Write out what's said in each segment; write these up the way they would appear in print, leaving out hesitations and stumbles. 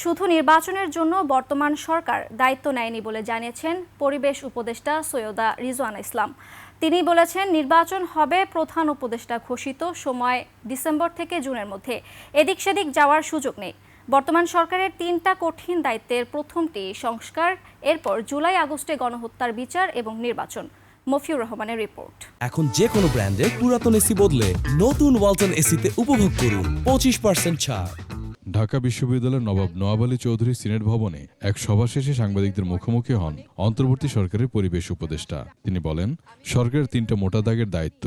শুধু নির্বাচনের জন্য বর্তমান সরকার দায়িত্ব নেয়নি বলে জানিয়েছেন পরিবেশ উপদেষ্টা সৈয়দা রিজওয়ানা ইসলাম। তিনি বলেছেন, নির্বাচন হবে প্রধান উপদেষ্টা ঘোষিত সময় ডিসেম্বর থেকে জুনের মধ্যে। এদিক সেদিক যাওয়ার সুযোগ নেই। বর্তমান সরকারের ৩টা কঠিন দায়িত্বের প্রথমটি সংস্কার, এরপর জুলাই আগস্টে গণহত্যার বিচার এবং নির্বাচন। মফিউর রহমানের রিপোর্ট। এখন যে কোনো ব্র্যান্ডের পুরাতন এসি বদলে নতুন ওয়ালটন এসিতে উপভোগ করুন 25% ছাড়। ঢাকা বিশ্ববিদ্যালয়ের নবাব নওয়াব আলী চৌধুরী সিনেট ভবনে এক সভা শেষে সাংবাদিকদের মুখোমুখি হন অন্তর্বর্তী সরকারের পরিবেশ উপদেষ্টা। তিনি বলেন, সরকারের 3টা মোটা দাগের দায়িত্ব: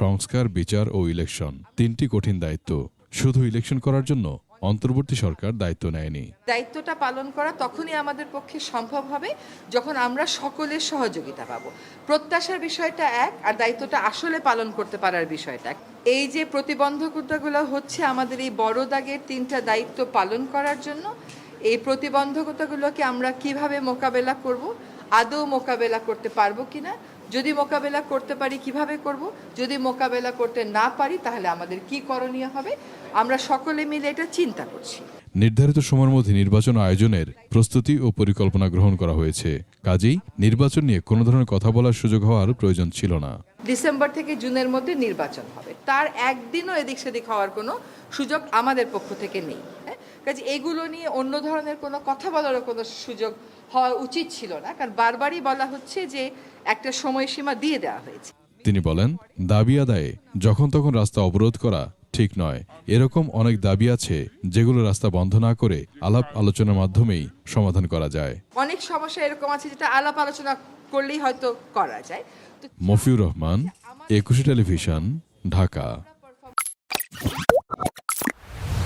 সংস্কার, বিচার ও ইলেকশন। 3টি কঠিন দায়িত্ব। শুধু ইলেকশন করার জন্য অন্তর্বর্তী সরকার দায়িত্ব নেয়নি। দায়িত্বটা পালন করা তখনই আমাদের পক্ষে সম্ভব হবে যখন আমরা সকলের সহযোগিতা পাবো। প্রত্যাশার বিষয়টা এক, আর দায়িত্বটা আসলে পালন করতে পারার বিষয়টা এক। এই যে প্রতিবন্ধকতাগুলো হচ্ছে আমাদের এই বড় দাগের 3টা দায়িত্ব পালন করার জন্য, এই প্রতিবন্ধকতাগুলোকে আমরা কিভাবে মোকাবেলা করব, আদৌ মোকাবেলা করতে পারবো কিনা, যদি মোকাবেলা করতে পারি কিভাবে করব, যদি মোকাবেলা করতে না পারি তাহলে আমাদের কি করণীয় হবে, আমরা সকলে মিলে এটা চিন্তা করছি। নির্ধারিত সময়ের মধ্যে নির্বাচন আয়োজনের প্রস্তুতি ও পরিকল্পনা গ্রহণ করা হয়েছে। কাজেই নির্বাচন নিয়ে কোনো ধরনের কথা বলার সুযোগ হওয়ার প্রয়োজন ছিল না। ডিসেম্বর থেকে জুনের মধ্যে নির্বাচন হবে, তার একদিনও এদিক সেদিক হওয়ার কোনো সুযোগ আমাদের পক্ষ থেকে নেই। কাজে এগুলো নিয়ে অন্য ধরনের কোনো কথা বলারও কোনো সুযোগ হওয়া উচিত ছিল না, কারণ বারবারই বলা হচ্ছে যে একটা সময়সীমা দিয়ে দেওয়া হয়েছে। তিনি বলেন, দাবি আদায়ে যখন তখন রাস্তা অবরোধ করা ঠিক নয়। এরকম অনেক দাবি আছে যেগুলো রাস্তা বন্ধ না করে আলাপ আলোচনার মাধ্যমেই সমাধান করা যায়। অনেক সমস্যা এরকম আছে যেটা আলাপ আলোচনা করলেই হয়তো করা যায়। মফিউর রহমান, 21 টেলিভিশন, ঢাকা।